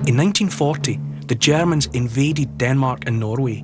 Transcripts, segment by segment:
In 1940, the Germans invaded Denmark and Norway.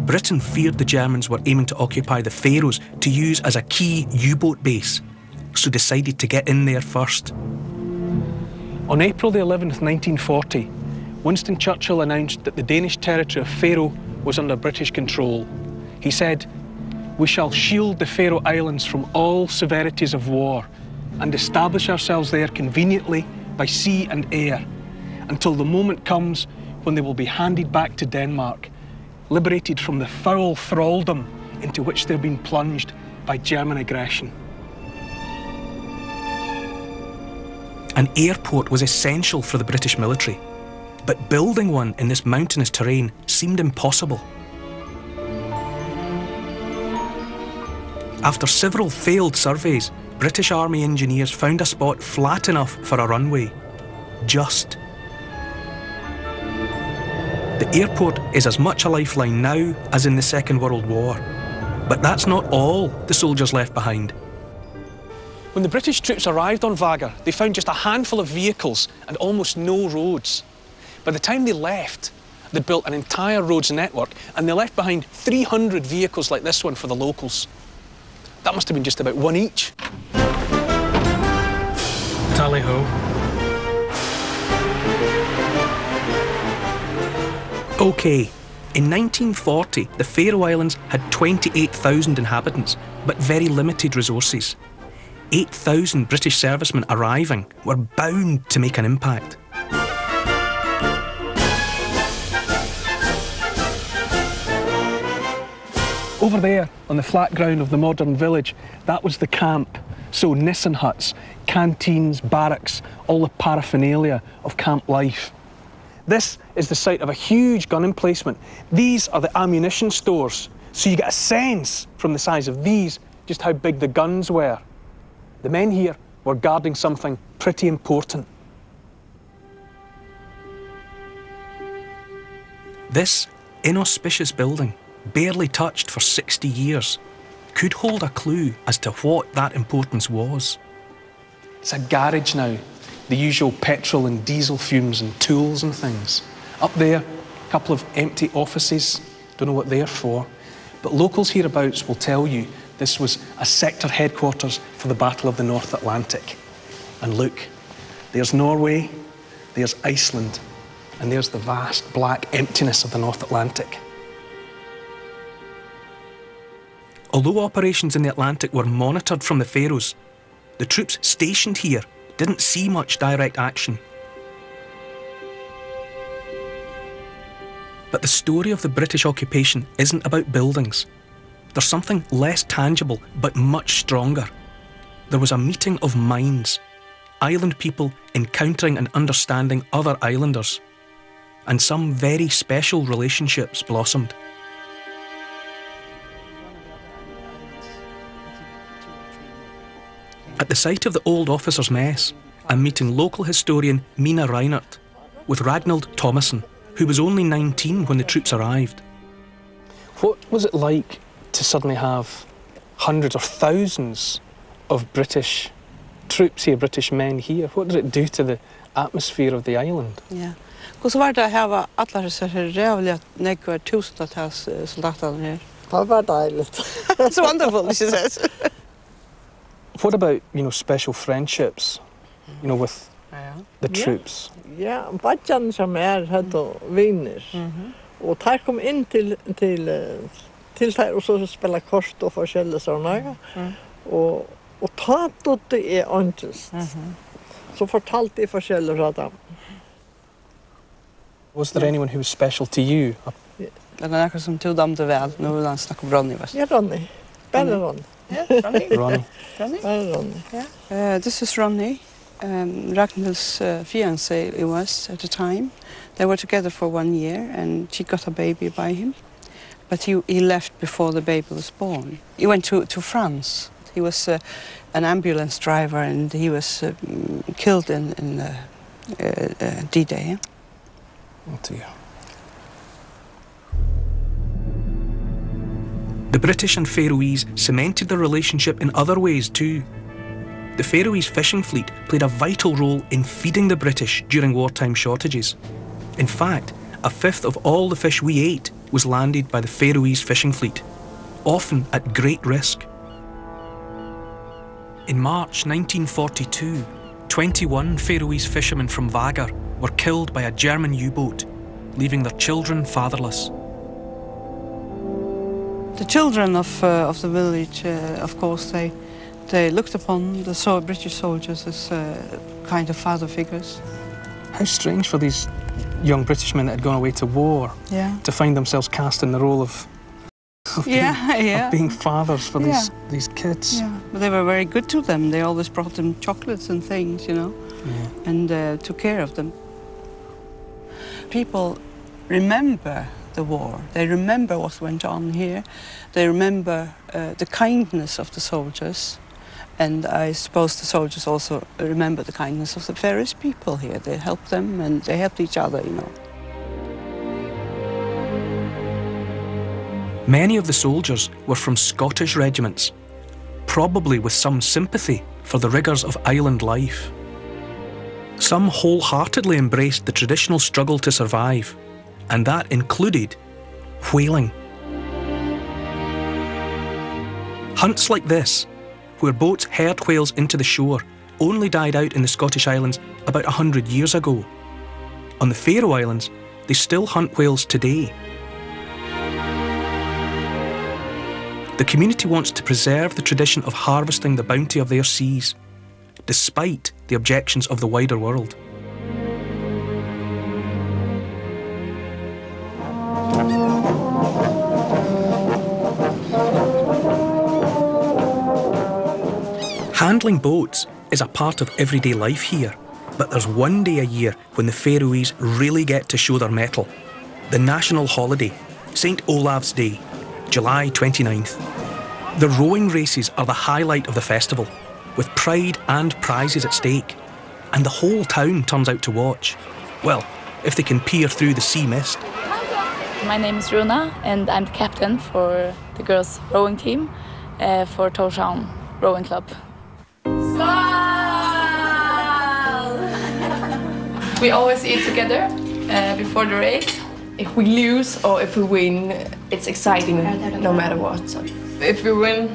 Britain feared the Germans were aiming to occupy the Faroes to use as a key U-boat base, so decided to get in there first. On April the 11th, 1940, Winston Churchill announced that the Danish territory of Faroe was under British control. He said, "We shall shield the Faroe Islands from all severities of war and establish ourselves there conveniently by sea and air until the moment comes when they will be handed back to Denmark, liberated from the foul thraldom into which they've been plunged by German aggression." An airport was essential for the British military, but building one in this mountainous terrain seemed impossible. After several failed surveys, British Army engineers found a spot flat enough for a runway. Just. The airport is as much a lifeline now as in the Second World War. But that's not all the soldiers left behind. When the British troops arrived on Vagar, they found just a handful of vehicles and almost no roads. By the time they left, they'd built an entire roads network and they left behind 300 vehicles like this one for the locals. That must have been just about one each. Tally-ho. OK, in 1940, the Faroe Islands had 28,000 inhabitants, but very limited resources. 8,000 British servicemen arriving were bound to make an impact. Over there, on the flat ground of the modern village, that was the camp. So Nissen huts, canteens, barracks, all the paraphernalia of camp life. This is the site of a huge gun emplacement. These are the ammunition stores. So you get a sense from the size of these just how big the guns were. The men here were guarding something pretty important. This inauspicious building, barely touched for 60 years, could hold a clue as to what that importance was. It's a garage now, the usual petrol and diesel fumes and tools and things. Up there, a couple of empty offices, don't know what they're for, but locals hereabouts will tell you this was a sector headquarters for the Battle of the North Atlantic. And look, there's Norway, there's Iceland, and there's the vast black emptiness of the North Atlantic. Although operations in the Atlantic were monitored from the Faroes, the troops stationed here didn't see much direct action. But the story of the British occupation isn't about buildings. There's something less tangible, but much stronger. There was a meeting of minds, island people encountering and understanding other islanders, and some very special relationships blossomed. At the site of the Old Officers' Mess, I'm meeting local historian Mina Reinert with Ragnhild Thomason, who was only 19 when the troops arrived. What was it like to suddenly have hundreds or thousands of British troops here, British men here? What did it do to the atmosphere of the island? Yeah. Hvordan var det å ha alle disse rævlige nekker tusentals soldater her? Det var deiligt. It's wonderful, she says. What about, special friendships, with the troops? Ja, badjan som hadde viner. Og der kom inn til der og så spela kort og forskjellige sånne. Og ta det ångest. Så fortalte de forskjellige fra dem. Was there anyone who was special to you? Det akkurat som tog dem til vel. Nå vil han snakke om Ronny. Ja, Ronny. Bare Ronny. Yeah, Ronny. Ronny. Bare Ronny. Yeah. This is Ronny. Ragnhild's fiancé it was at the time. They were together for 1 year and she got a baby by him. But he left before the baby was born. He went to France. He was an ambulance driver and he was killed in D-Day. Oh dear. The British and Faroese cemented their relationship in other ways too. the Faroese fishing fleet played a vital role in feeding the British during wartime shortages. In fact, a fifth of all the fish we ate was landed by the Faroese fishing fleet, often at great risk. In March 1942, 21 Faroese fishermen from Vagar were killed by a German U-boat, leaving their children fatherless. The children of the village, of course, they looked upon the British soldiers as kind of father figures. How strange for these young British men that had gone away to war to find themselves cast in the role of being fathers for these kids. Yeah, but they were very good to them. They always brought them chocolates and things, you know, and took care of them. People remember the war. They remember what went on here. They remember the kindness of the soldiers. And I suppose the soldiers also remember the kindness of the Faroese people here. They helped them and they helped each other, you know. Many of the soldiers were from Scottish regiments, probably with some sympathy for the rigours of island life. Some wholeheartedly embraced the traditional struggle to survive, and that included whaling. Hunts like this, where boats herd whales into the shore, only died out in the Scottish Islands about 100 years ago. On the Faroe Islands, they still hunt whales today. The community wants to preserve the tradition of harvesting the bounty of their seas, despite the objections of the wider world. Handling boats is a part of everyday life here, but there's one day a year when the Faroese really get to show their mettle. The national holiday, St. Olav's Day, July 29th. The rowing races are the highlight of the festival, with pride and prizes at stake, and the whole town turns out to watch. Well, if they can peer through the sea mist. My name is Runa, and I'm the captain for the girls' rowing team for Torshavn Rowing Club. We always eat together before the race. If we lose or if we win, it's exciting no matter what. So. If we win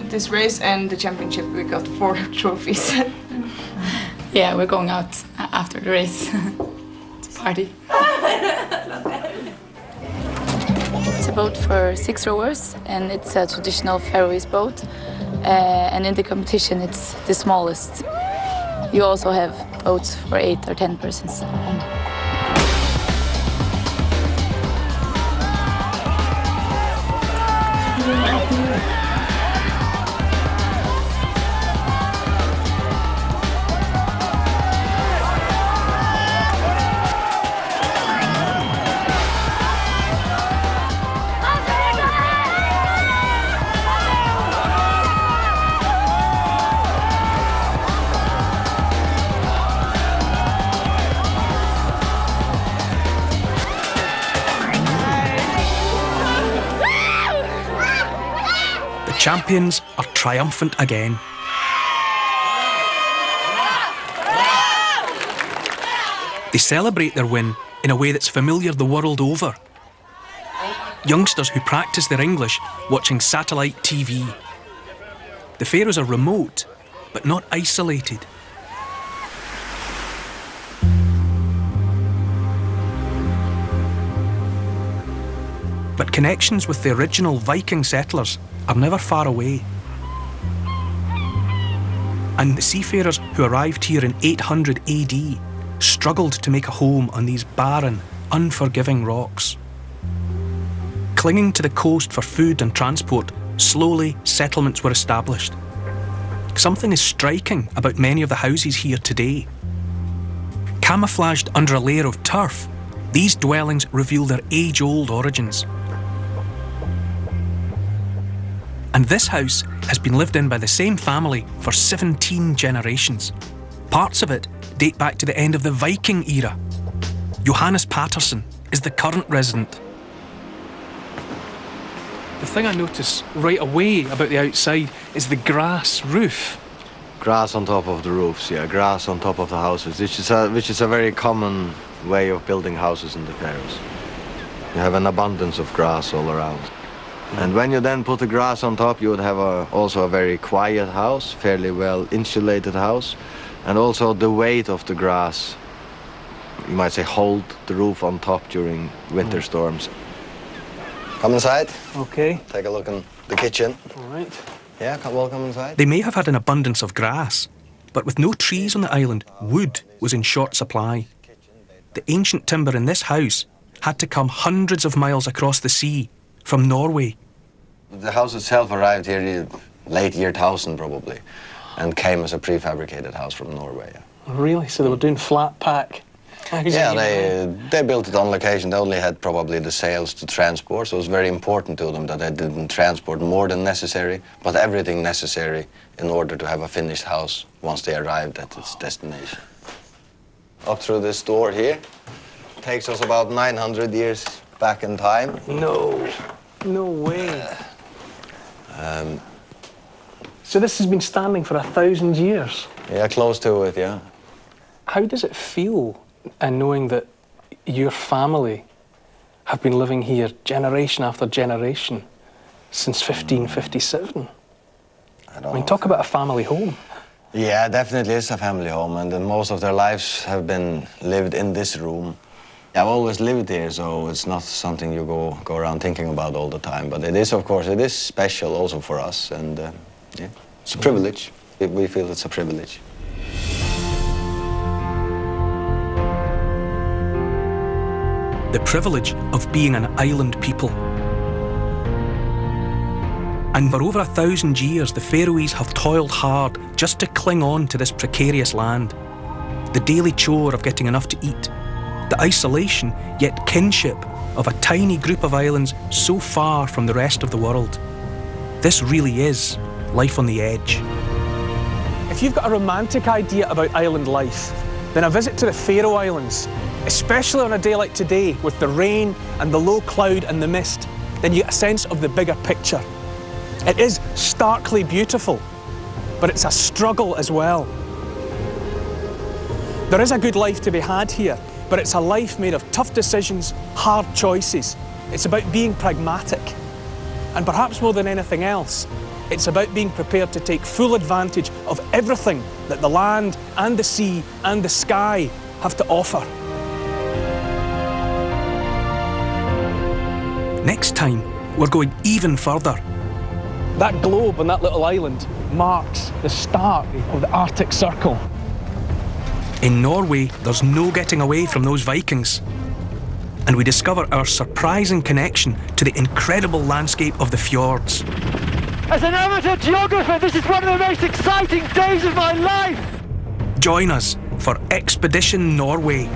this race and the championship, we got 4 trophies. Yeah, we're going out after the race to party. It's a boat for 6 rowers, and it's a traditional Faroese boat. And in the competition, it's the smallest. You also have boats for 8 or 10 persons. Champions are triumphant again. They celebrate their win in a way that's familiar the world over. Youngsters who practice their English watching satellite TV. The Faroes are remote, but not isolated. But connections with the original Viking settlers are never far away. And the seafarers who arrived here in 800 AD struggled to make a home on these barren, unforgiving rocks. Clinging to the coast for food and transport, slowly settlements were established. Something is striking about many of the houses here today. Camouflaged under a layer of turf, these dwellings reveal their age-old origins. And this house has been lived in by the same family for 17 generations. Parts of it date back to the end of the Viking era. Johannes Patterson is the current resident. The thing I notice right away about the outside is the grass roof. Grass on top of the roofs, yeah, grass on top of the houses, which is a very common way of building houses in the Faroes. You have an abundance of grass all around. And when you then put the grass on top, you would have also a very quiet house, fairly well insulated house, and also the weight of the grass, you might say, hold the roof on top during winter storms. Come inside. Okay. Take a look in the kitchen. All right. Yeah, welcome inside. They may have had an abundance of grass, but with no trees on the island, wood was in short supply. The ancient timber in this house had to come hundreds of miles across the sea from Norway. The house itself arrived here in late year 1000 probably, and came as a prefabricated house from Norway. Yeah. Really? So they were doing flat pack? Yeah, they built it on location. They only had probably the sails to transport, so it was very important to them that they didn't transport more than necessary, but everything necessary in order to have a finished house once they arrived at its destination. Up through this door here, takes us about 900 years back in time. No way. So this has been standing for 1,000 years? Yeah, close to it, yeah. How does it feel knowing that your family have been living here generation after generation since 1557? I mean, talk about a family home. Yeah, definitely it's a family home, and most of their lives have been lived in this room. I've always lived here, so it's not something you go around thinking about all the time. But it is, of course, it is special also for us, and yeah, it's a privilege. We feel it's a privilege. The privilege of being an island people. And for over 1,000 years, the Faroese have toiled hard just to cling on to this precarious land. The daily chore of getting enough to eat, the isolation yet kinship of a tiny group of islands so far from the rest of the world. This really is life on the edge. If you've got a romantic idea about island life, then a visit to the Faroe Islands, especially on a day like today with the rain and the low cloud and the mist, then you get a sense of the bigger picture. It is starkly beautiful, but it's a struggle as well. There is a good life to be had here, but it's a life made of tough decisions, hard choices. It's about being pragmatic. And perhaps more than anything else, it's about being prepared to take full advantage of everything that the land and the sea and the sky have to offer. Next time, we're going even further. That globe on that little island marks the start of the Arctic Circle. In Norway, there's no getting away from those Vikings. And we discover our surprising connection to the incredible landscape of the fjords. As an amateur geographer, this is one of the most exciting days of my life! Join us for Expedition Norway.